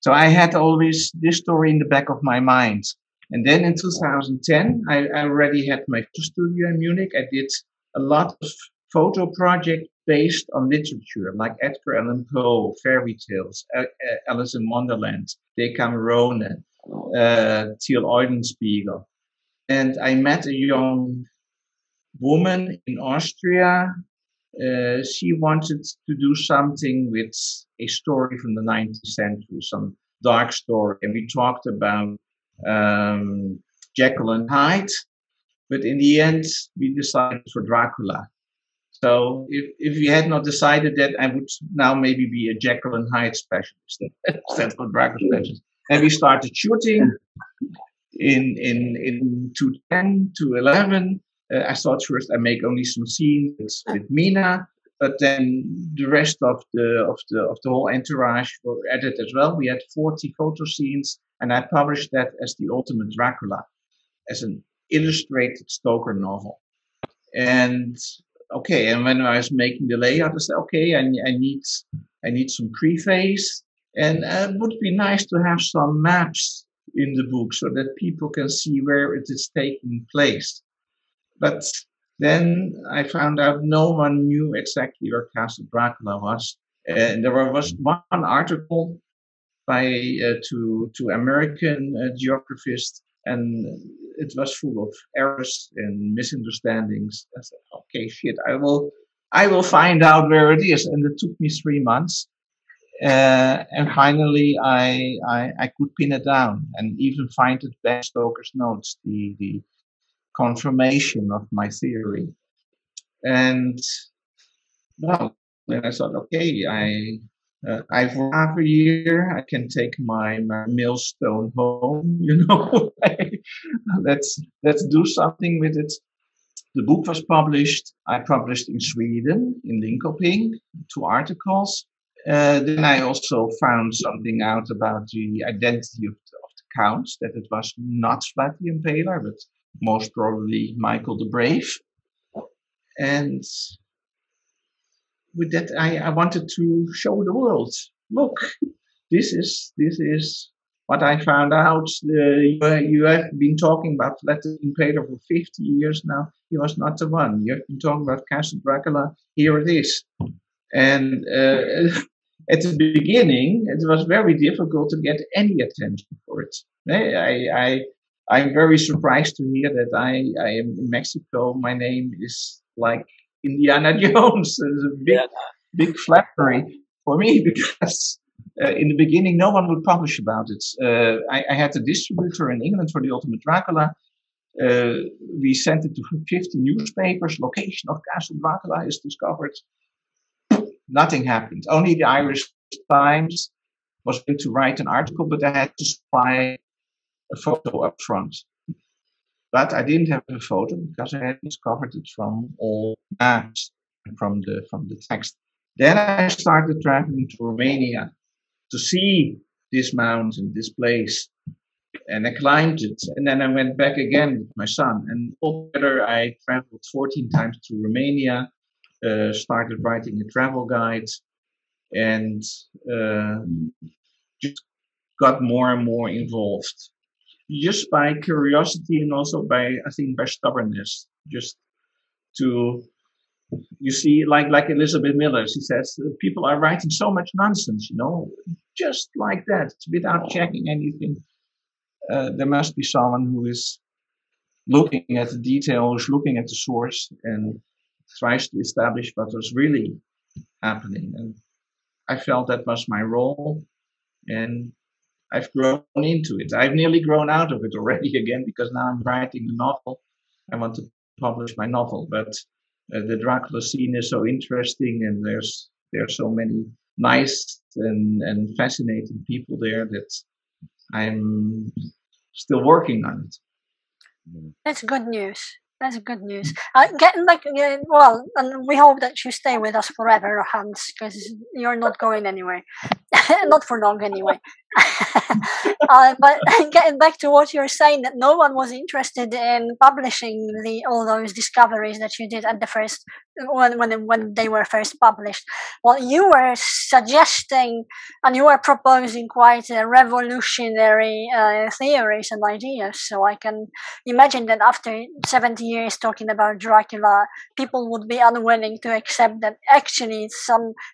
So I had always this story in the back of my mind. And then in 2010, I already had my studio in Munich. I did a lot of photo projects based on literature, like Edgar Allan Poe, fairy tales, Alice in Wonderland, Decameron, Thiel Eulenspiegel. And I met a young woman in Austria. She wanted to do something with a story from the 19th century, some dark story. And we talked about Jekyll and Hyde, but in the end, we decided for Dracula. So if we had not decided that, I would now maybe be a Jekyll and Hyde specialist instead of Dracula specialist. And we started shooting in 2010, 2011. I thought first I make only some scenes with Mina, but then the rest of the whole entourage were added as well. We had 40 photo scenes, and I published that as the Ultimate Dracula, as an illustrated Stoker novel. And okay, and when I was making the layout, I said, okay, I need some preface, and it would be nice to have some maps in the book so that people can see where it is taking place. But then I found out no one knew exactly where Castle Dracula was. And there was one article by two American geographists, and it was full of errors and misunderstandings. I said, okay, shit, I will find out where it is. And it took me 3 months. And finally, I could pin it down and even find it back in Stoker's notes, the confirmation of my theory. And well, then I thought, okay, I've half a year. I can take my millstone home. Let's do something with it. The book was published. I published in Sweden, in Linköping, 2 articles. Then I also found something out about the identity of the counts, that it was not Vlad the Impaler, but most probably Michael the Brave. And with that, I wanted to show the world, look, this is what I found out. You have been talking about Vlad the Impaler for 50 years now. He was not the one. You have been talking about Castle Dracula. Here it is. And at the beginning, it was very difficult to get any attention for it. I'm very surprised to hear that I am in Mexico. My name is like Indiana Jones. It's a big flattery for me, because in the beginning, no one would publish about it. I had a distributor in England for the Ultimate Dracula. We sent it to 50 newspapers. Location of Castle Dracula is discovered. Nothing happened. Only the Irish Times was going to write an article, but I had to supply a photo up front. But I didn't have a photo because I had discovered it from all maps, from the text. Then I started traveling to Romania to see this mountain, this place, and I climbed it. And then I went back again with my son. And altogether, I traveled 14 times to Romania. Started writing a travel guide, and just got more and more involved, just by curiosity and also by stubbornness. Just to, you see, like Elizabeth Miller, she says, people are writing so much nonsense, just like that, without checking anything. There must be someone who is looking at the detail, who's looking at the source, and tries to establish what was really happening. And I felt that was my role, and I've grown into it. I've nearly grown out of it already again, because now I'm writing a novel. I want to publish my novel, but the Dracula scene is so interesting, and there's so many nice and fascinating people there that I'm still working on it. That's good news. That's good news. Getting back, well, and we hope that you stay with us forever, Hans, because you're not going anywhere. Not for long, anyway. But getting back to what you're saying, that no one was interested in publishing all those discoveries that you did at the first, when they were first published. Well, you were suggesting and you were proposing quite revolutionary theories and ideas. So I can imagine that after 70 years talking about Dracula, people would be unwilling to accept that actually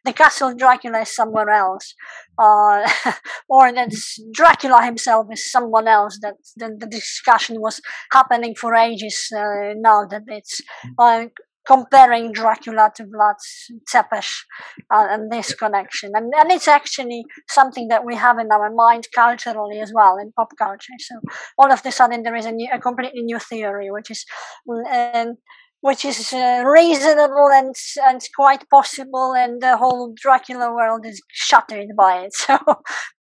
the castle Dracula is somewhere else, or that Dracula himself is someone else. That the discussion was happening for ages now that it's comparing Dracula to Vlad Tepes and this connection. And it's actually something that we have in our mind culturally as well, in pop culture. So all of a sudden there is a completely new theory, which is reasonable and quite possible, and the whole Dracula world is shattered by it. So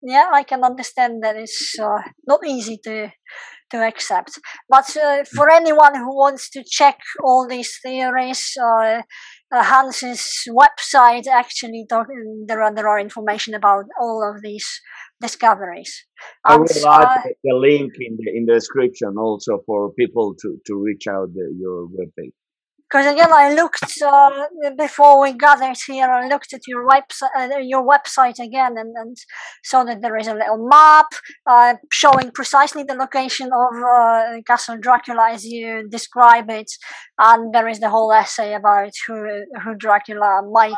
yeah, I can understand that it's not easy to accept. But for anyone who wants to check all these theories, Hans's website actually there are information about all of these discoveries. I will add the link in the description also for people to reach out your webpage. Because again, I looked before we gathered here. I looked at your website again, and saw that there is a little map showing precisely the location of Castle Dracula as you describe it, and there is the whole essay about who Dracula might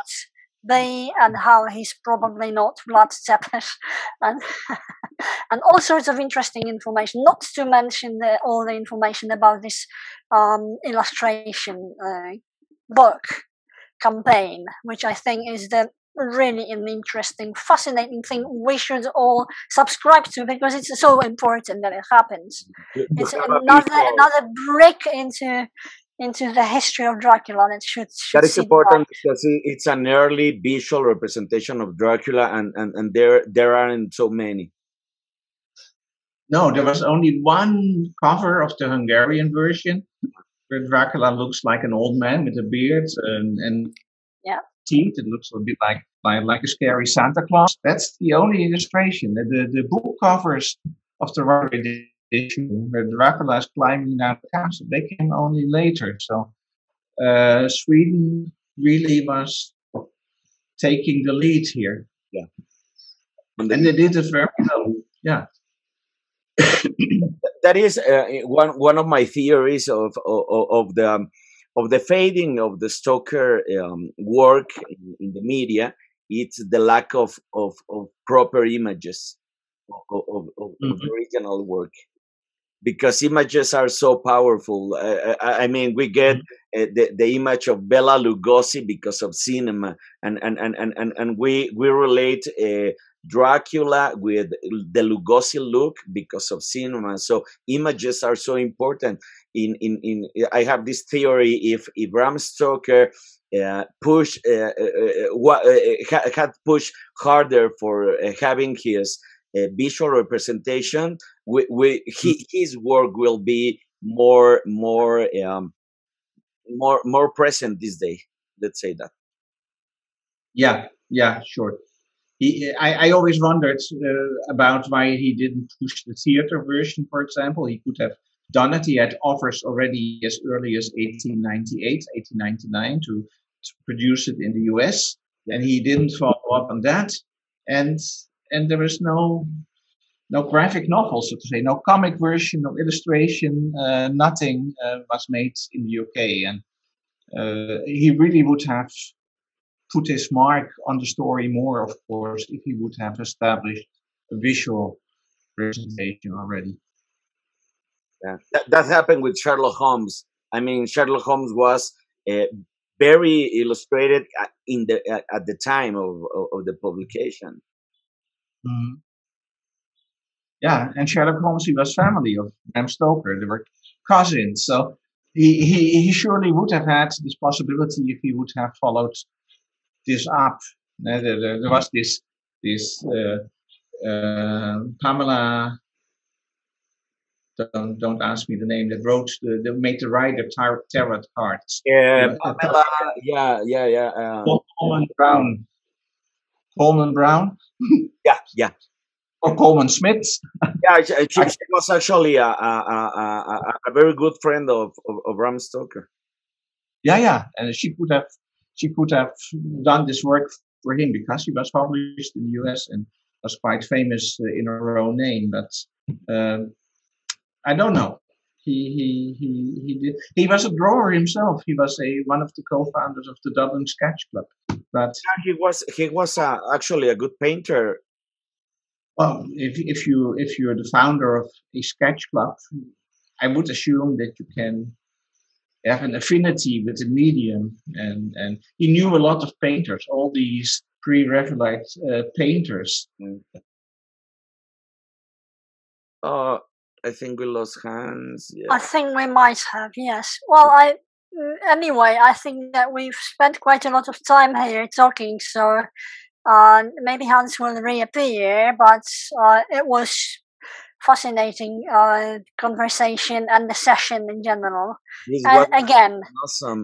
be and how he's probably not Vlad Tepes, and and all sorts of interesting information. Not to mention all the information about this illustration book campaign, which I think is really an interesting, fascinating thing we should all subscribe to, because it's so important that it happens. It's another brick into the history of Dracula that should that is important because it's an early visual representation of Dracula, and there aren't so many. No, there was only one cover of the Hungarian version where Dracula looks like an old man with a beard and teeth. It looks a bit like a scary Santa Claus. That's the only illustration. The book covers of the Royal edition where Dracula is climbing down the castle, they came only later. So Sweden really was taking the lead here. Yeah, and they did it very well. Yeah. That is one of my theories of the fading of the Stoker work in the media. It's the lack of proper images of the original work, because images are so powerful. I mean, we get the image of Bela Lugosi because of cinema, and we relate Dracula with the Lugosi look because of cinema. So images are so important. I have this theory: if Bram Stoker had pushed harder for having his visual representation, his work will be more present this day. Let's say that. Yeah, sure. I always wondered about why he didn't push the theater version, for example. He could have done it. He had offers already as early as 1898, 1899 to produce it in the US, and he didn't follow up on that. And there was no graphic novel, so to say, no comic version, no illustration, nothing was made in the UK. And he really would have put his mark on the story more, of course, if he would have established a visual presentation already. Yeah, that happened with Sherlock Holmes. I mean, Sherlock Holmes was very illustrated at the time of the publication. Mm-hmm. Yeah, and Sherlock Holmes, he was family of Bram Stoker. They were cousins, so he surely would have had this possibility if he would have followed this up. There was this Pamela. Don't ask me the name. That wrote made the writer tarot cards. Pamela. Yeah. Coleman Brown. Yeah. Or Coleman Smith. Yeah, she was actually a very good friend of Bram Stoker. Yeah, and she could have done this work for him because he was published in the US and was quite famous in her own name. But I don't know. He was a drawer himself. He was one of the co-founders of the Dublin Sketch Club. But he was actually a good painter. Well, if you're the founder of a sketch club, I would assume that you can have an affinity with the medium, and he knew a lot of painters, all these pre-Raphaelite painters. I think we lost Hans. Yeah. I think we might have, yes. Well, anyway, I think that we've spent quite a lot of time here talking, so maybe Hans will reappear, but it was fascinating conversation and the session in general. This And was again,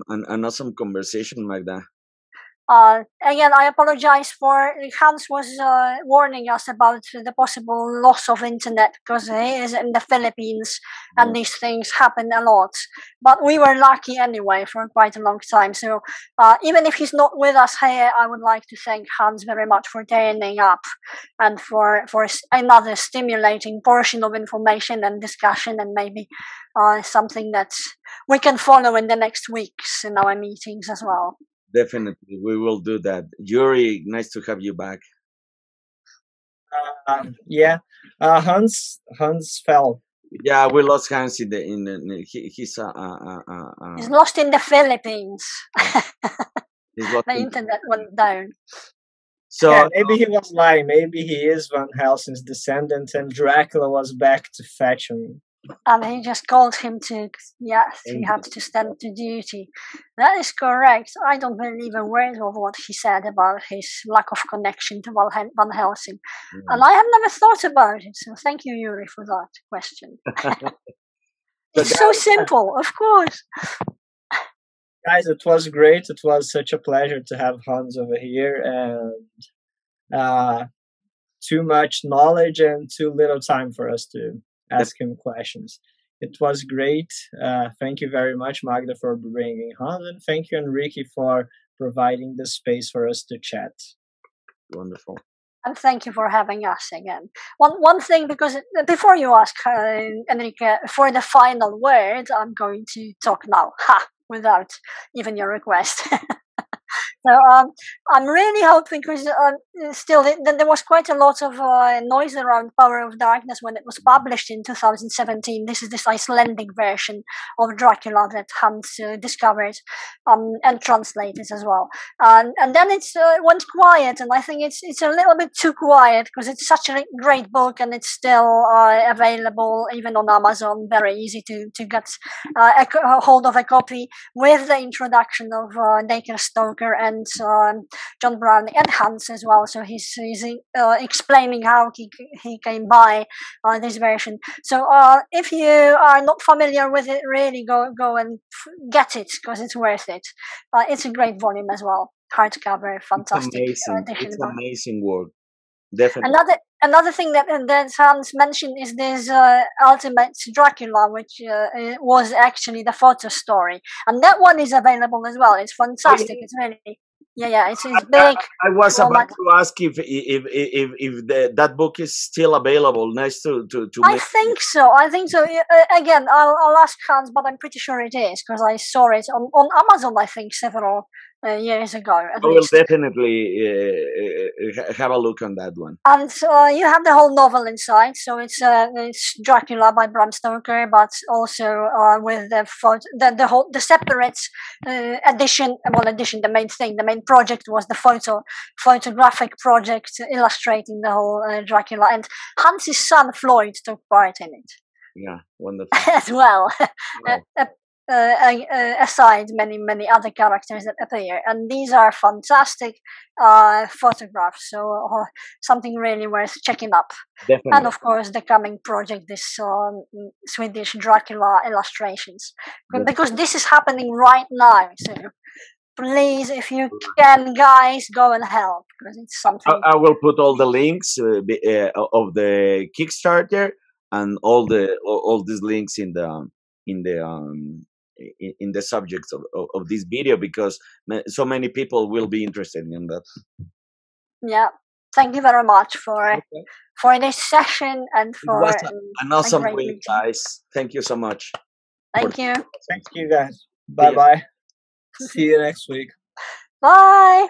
an awesome conversation, Magda. again, I apologize for Hans was warning us about the possible loss of internet because he is in the Philippines and these things happen a lot. But we were lucky anyway for quite a long time. So even if he's not with us here, I would like to thank Hans very much for turning up and for another stimulating portion of information and discussion, and maybe something that we can follow in the next weeks in our meetings as well. Definitely, we will do that. Yuri, nice to have you back. Yeah, Hans fell. Yeah, we lost Hans he's He's lost in the Philippines. he's lost The internet went down. So yeah, maybe he was lying. Maybe he is Van Helsing's descendant, and Dracula was back to fetch him. And he just called him to, yes, he had to stand to duty. That is correct. I don't believe a word of what he said about his lack of connection to Van Helsing. And I have never thought about it. So thank you, Yuri, for that question. It's so simple, of course. Guys, it was great. It was such a pleasure to have Hans over here, and too much knowledge and too little time for us to ask him questions. It was great. Thank you very much, Magda, for bringing Hans, and thank you, Enrique, for providing the space for us to chat. Wonderful. And thank you for having us again. One thing, because before you ask, Enrique, for the final word, I'm going to talk now, without even your request. So I'm really hoping, because still there was quite a lot of noise around Power of Darkness when it was published in 2017. This is this Icelandic version of Dracula that Hans discovered and translated as well. And then it went quiet, and I think it's a little bit too quiet because it's such a great book, and it's still available even on Amazon. Very easy to get a hold of a copy, with the introduction of Dacre Stoker and John Brown and Hans as well. So he's explaining how he came by this version. So if you are not familiar with it, really go and get it, because it's worth it. It's a great volume as well. Hardcover, fantastic. It's amazing work. Definitely. Another thing that Hans mentioned is this Ultimate Dracula, which was actually the photo story, and that one is available as well. It's fantastic. It's really, it's big. I was about to ask if that book is still available. Nice to I think so. Again, I'll ask Hans, but I'm pretty sure it is, because I saw it on Amazon, I think, several years ago. I will definitely have a look on that one. And you have the whole novel inside, so it's Dracula by Bram Stoker, but also with the separate edition. The main project was the photographic project illustrating the whole Dracula, and Hans's son Floyd took part in it. Yeah, wonderful. As well. Wow. Aside many other characters that appear, and these are fantastic photographs, so something really worth checking up. Definitely. And of course the coming project, this Swedish Dracula illustrations, because this is happening right now, so please, if you can, guys, go and help, because it's something. I will put all the links of the Kickstarter and all these links in the subjects of this video, because so many people will be interested in that. Yeah, thank you very much for this session and for an awesome week, guys. Thank you so much. Thank you. Thank you, guys. Bye. See you next week. Bye.